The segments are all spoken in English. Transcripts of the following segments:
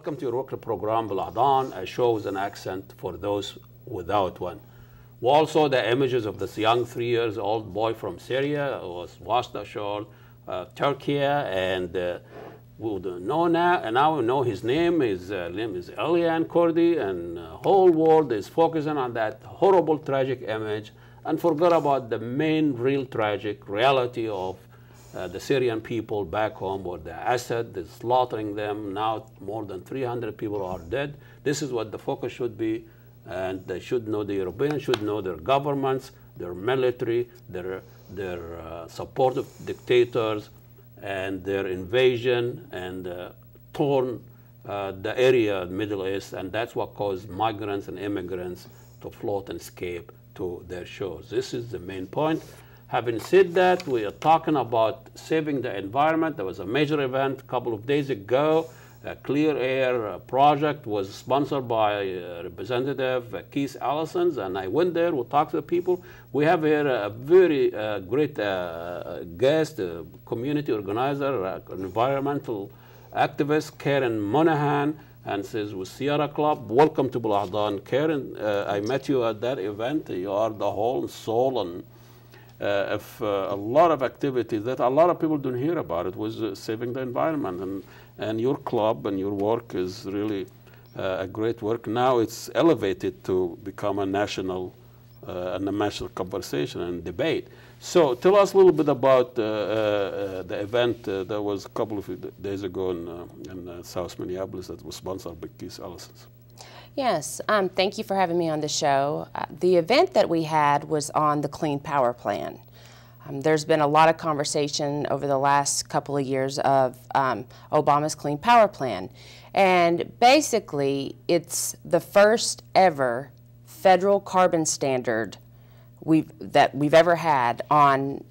Welcome to your weekly program, BelAhdan, a show with an accent for those without one. We also the images of this young 3-year-old boy from Syria who was washed ashore, Turkey, and we know now we know his name is Elian Kurdi, and the whole world is focusing on that horrible, tragic image and forgot about the main, real tragic reality of the Syrian people back home, where the Assad is slaughtering them. Now more than 300 people are dead. This is what the focus should be, and they should know, the Europeans should know their governments, their military, their supportive dictators, and their invasion and torn the area, Middle East, and that's what caused migrants and immigrants to float and escape to their shores. This is the main point. Having said that, we are talking about saving the environment. There was a major event a couple of days ago. A Clear Air project was sponsored by Representative Keith Allison, and I went there. We talked to the people. We have here a very great guest, community organizer, environmental activist, Karen Monahan, and says with Sierra Club. Welcome to BelAhdan. Karen, I met you at that event. You are the whole soul and a lot of activities that a lot of people don't hear about. It was saving the environment, and your club and your work is really a great work. Now it's elevated to become a national conversation and debate. So tell us a little bit about the event that was a couple of days ago in South Minneapolis that was sponsored by Keith Allison. Yes, thank you for having me on the show. The event that we had was on the Clean Power Plan. There's been a lot of conversation over the last couple of years of Obama's Clean Power Plan. And basically, it's the first ever federal carbon standard that we've ever had on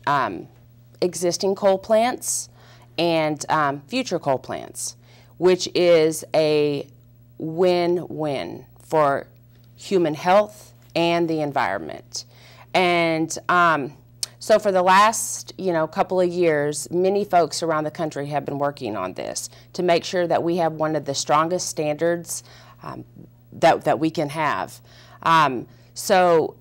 existing coal plants and future coal plants, which is a win-win for human health and the environment. And so for the last couple of years, many folks around the country have been working on this to make sure that we have one of the strongest standards that we can have. So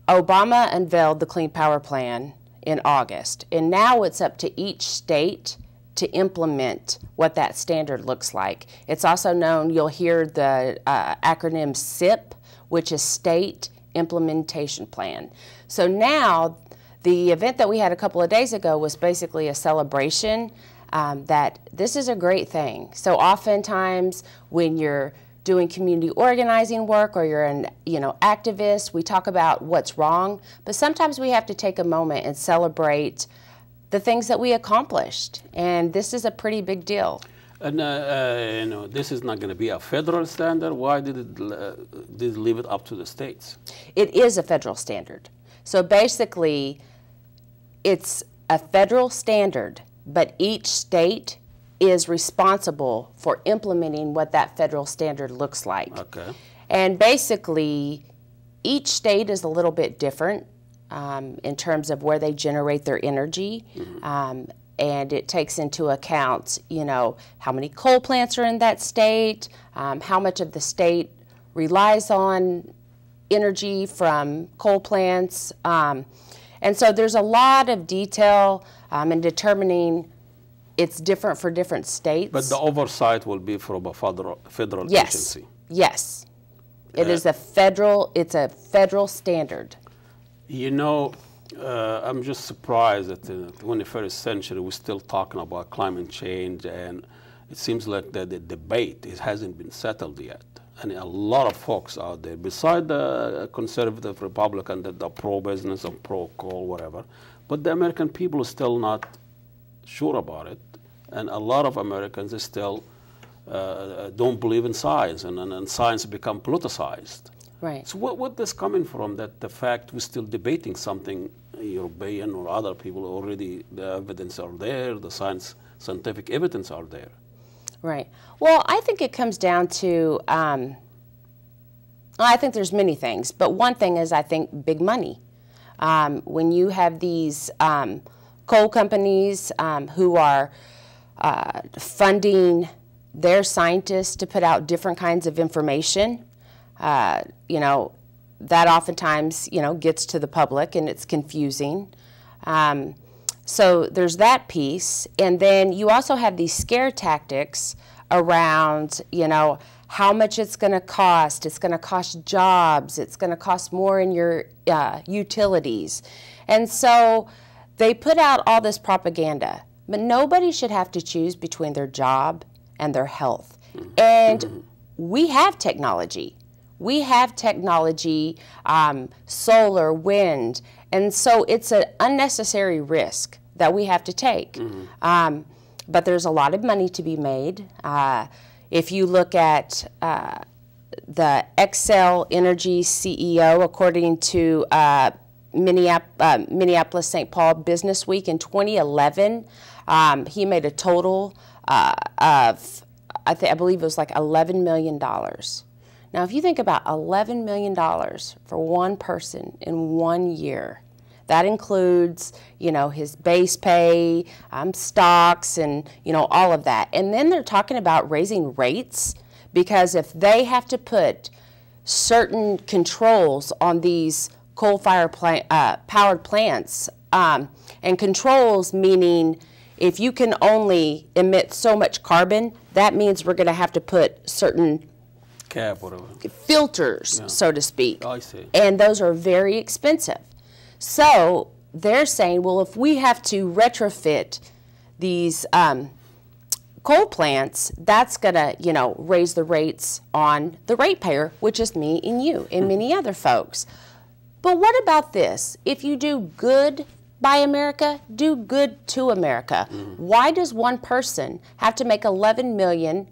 Obama unveiled the Clean Power Plan in August, and now it's up to each state to implement what that standard looks like. It's also known, you'll hear the acronym SIP, which is State Implementation Plan. So now, the event that we had a couple of days ago was basically a celebration that this is a great thing. So oftentimes when you're doing community organizing work or you're an activist, we talk about what's wrong, but sometimes we have to take a moment and celebrate the things that we accomplished, and this is a pretty big deal. And this is not going to be a federal standard. Why did it leave it up to the states? It is a federal standard. So basically, it's a federal standard, but each state is responsible for implementing what that federal standard looks like. Okay. And basically, each state is a little bit different in terms of where they generate their energy, and it takes into account, how many coal plants are in that state, how much of the state relies on energy from coal plants, and so there's a lot of detail in determining it's different for different states. But the oversight will be from a federal agency. Yes, it is it's a federal standard. I'm just surprised that in the 21st century we're still talking about climate change, and it seems like the debate hasn't been settled yet. And a lot of folks out there, beside the conservative Republican that are pro-business or pro-coal, whatever, but the American people are still not sure about it, and a lot of Americans still don't believe in science, and science become politicized. Right. So what is coming from that the fact we're still debating something, European or other people already, the evidence are there, the scientific evidence are there. Right. Well, I think it comes down to, I think there's many things, but one thing is I think big money. When you have these coal companies who are funding their scientists to put out different kinds of information. You know, that oftentimes, you know, gets to the public and it's confusing. So there's that piece. And then you also have these scare tactics around, you know, how much it's going to cost. It's going to cost jobs. It's going to cost more in your utilities. And so they put out all this propaganda. But nobody should have to choose between their job and their health. And we have technology. We have technology, solar, wind, and so it's an unnecessary risk that we have to take. But there's a lot of money to be made. If you look at the Xcel Energy CEO, according to Minneapolis St. Paul Business Week in 2011, he made a total of, I believe it was like $11 million. Now, if you think about $11 million for one person in 1 year, that includes, you know, his base pay, stocks, and, you know, all of that. And then they're talking about raising rates, because if they have to put certain controls on these coal-fired powered plants, and controls meaning if you can only emit so much carbon, that means we're going to have to put certain filters, so to speak. I see. And those are very expensive. So they're saying, well, if we have to retrofit these coal plants, that's going to, you know, raise the rates on the ratepayer, which is me and you and many other folks. But what about this? If you do good by America, do good to America. Why does one person have to make $11 million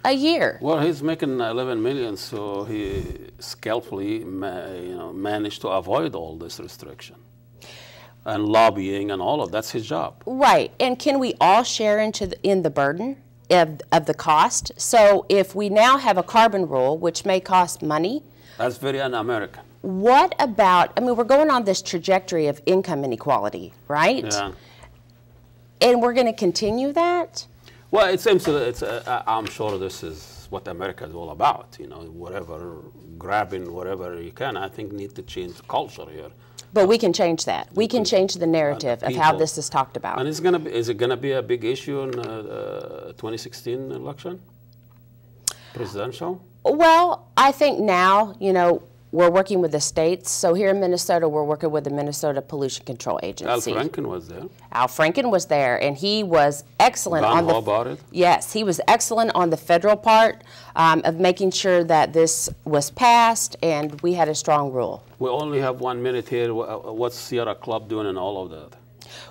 a year? Well, he's making 11 million, so he skillfully managed to avoid all this restriction and lobbying and all of that's his job. Right, and can we all share in the burden of the cost? So if we now have a carbon rule, which may cost money. That's very un-American. What about, I mean, we're going on this trajectory of income inequality, right? Yeah. And we're going to continue that? Well, it seems I'm sure this is what America is all about, you know, whatever, grabbing whatever you can. I think need to change the culture here. But we can change that. We can change the narrative of how this is talked about. And is it going to be a big issue in 2016 election? Presidential? Well, I think now, you know, we're working with the states. So here in Minnesota, we're working with the Minnesota Pollution Control Agency. Al Franken was there. Al Franken was there, and he was excellent on the. About it? Yes, he was excellent on the federal part of making sure that this was passed, and we had a strong rule. We only have 1 minute here. What's Sierra Club doing in all of that?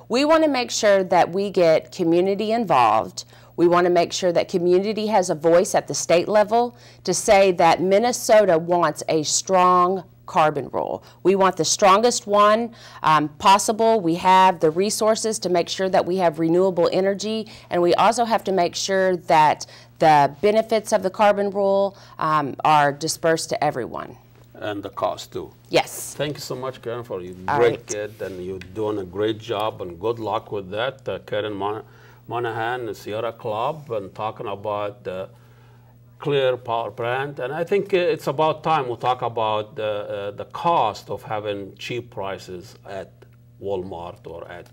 We want to make sure that we get community involved. We want to make sure that community has a voice at the state level to say that Minnesota wants a strong carbon rule. We want the strongest one possible. We have the resources to make sure that we have renewable energy, and we also have to make sure that the benefits of the carbon rule are dispersed to everyone. And the cost too. Yes. Thank you so much, Karen, for your All great right. kid, and you're doing a great job, and good luck with that. Karen Monahan, the Sierra Club, and talking about the clear power plant. And I think it's about time we talk about the cost of having cheap prices at Walmart or at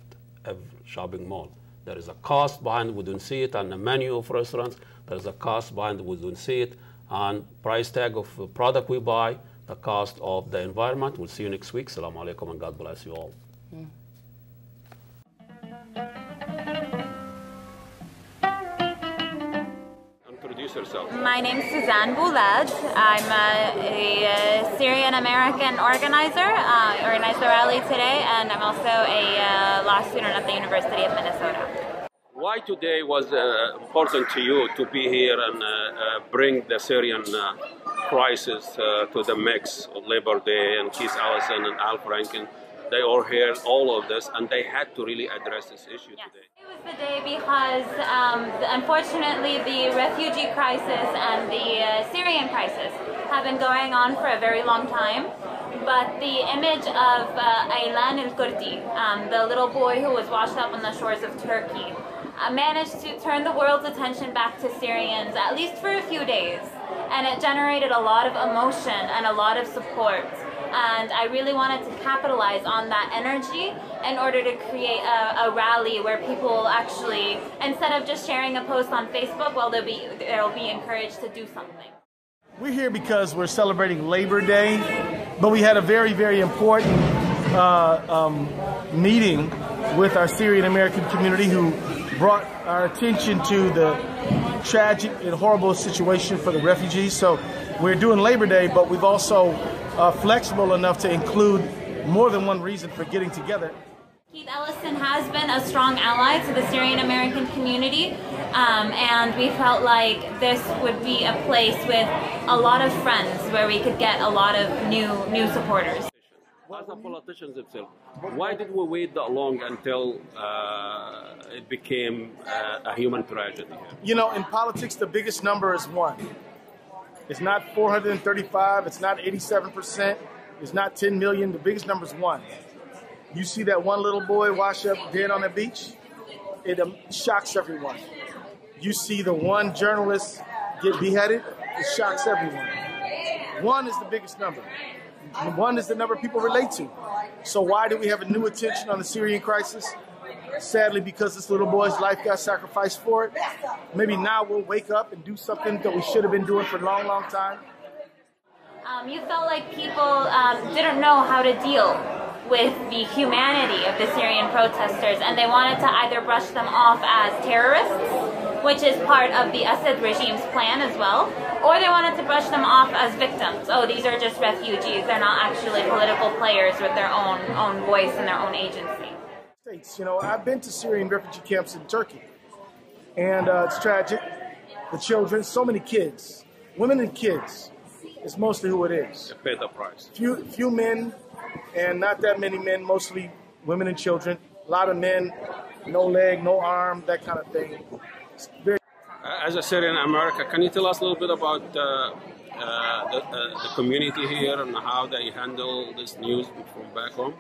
a shopping mall. There is a cost behind it. We don't see it on the menu of restaurants. There's a cost behind it. We don't see it on price tag of the product we buy, the cost of the environment. We'll see you next week. Assalamu alaikum, and God bless you all. Introduce yourself. My name is Suzanne Boulad. I'm a Syrian-American organizer, organized the rally today, and I'm also a law student at the University of Minnesota. Why today was important to you to be here and bring the Syrian crisis to the mix of Labor Day, and Keith Ellison and Al Franken? They all heard all of this, and they had to really address this issue today. It was the day because, unfortunately, the refugee crisis and the Syrian crisis have been going on for a very long time. but the image of Aylan el-Kurdi, the little boy who was washed up on the shores of Turkey, managed to turn the world's attention back to Syrians, at least for a few days. And it generated a lot of emotion and a lot of support. And I really wanted to capitalize on that energy in order to create a rally where people actually, instead of just sharing a post on Facebook, well, they'll be encouraged to do something. We're here because we're celebrating Labor Day, but we had a very, very important meeting with our Syrian American community who brought our attention to the tragic and horrible situation for the refugees. So we're doing Labor Day, but we've also flexible enough to include more than one reason for getting together. Keith Ellison has been a strong ally to the Syrian American community, and we felt like this would be a place with a lot of friends where we could get a lot of new supporters. As a politician itself, why did we wait that long until it became a human tragedy? You know, in politics, the biggest number is 1. It's not 435, it's not 87%, it's not 10 million, the biggest number is 1. You see that one little boy wash up dead on the beach, it shocks everyone. You see the one journalist get beheaded, it shocks everyone. 1 is the biggest number. 1 is the number people relate to. So why do we have a new attention on the Syrian crisis? Sadly, because this little boy's life got sacrificed for it. Maybe now we'll wake up and do something that we should have been doing for a long, long time. You felt like people didn't know how to deal with the humanity of the Syrian protesters, and they wanted to either brush them off as terrorists, which is part of the Assad regime's plan as well, or they wanted to brush them off as victims. Oh, these are just refugees. They're not actually political players with their own voice and their own agency. You know, I've been to Syrian refugee camps in Turkey, and it's tragic. The children, so many kids, women and kids, is mostly who it is. They pay the price. Few men, and not that many men, mostly women and children. A lot of men, no leg, no arm, that kind of thing. As a Syrian American, can you tell us a little bit about the community here and how they handle this news from back home?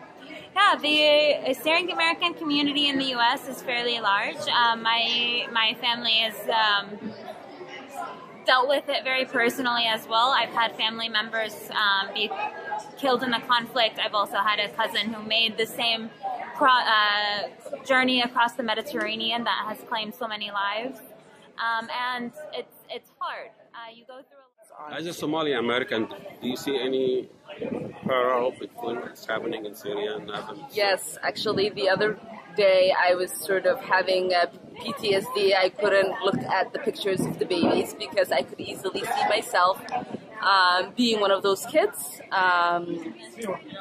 Yeah, the Syrian American community in the U.S. is fairly large. My family has dealt with it very personally as well. I've had family members be killed in the conflict. I've also had a cousin who made the same journey across the Mediterranean that has claimed so many lives. And it's hard. You go through a lot. As a Somali American, do you see any parallel between what's happening in Syria and happening? Yes, actually, the other day I was sort of having PTSD. I couldn't look at the pictures of the babies because I could easily see myself being one of those kids,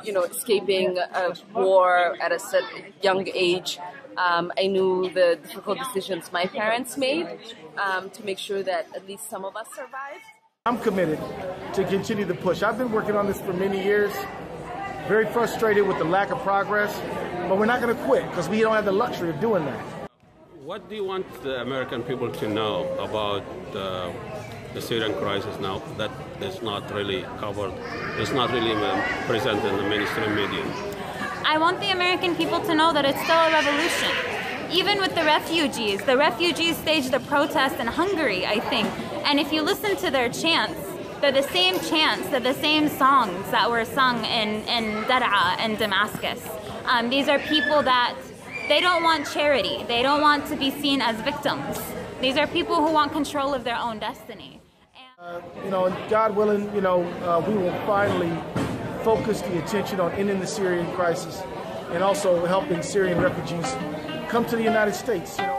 you know, escaping a war at a young age. I knew the difficult decisions my parents made to make sure that at least some of us survived. I'm committed to continue the push. I've been working on this for many years, very frustrated with the lack of progress, but we're not going to quit because we don't have the luxury of doing that. What do you want the American people to know about the Syrian crisis now that is not really covered, it's not really present in the mainstream media? I want the American people to know that it's still a revolution. Even with the refugees staged a protest in Hungary, I think. And if you listen to their chants, they're the same chants, they're the same songs that were sung in Daraa and Damascus. These are people that, they don't want charity. They don't want to be seen as victims. These are people who want control of their own destiny. You know, God willing, you know, we will finally focus the attention on ending the Syrian crisis and also helping Syrian refugees come to the United States. You know.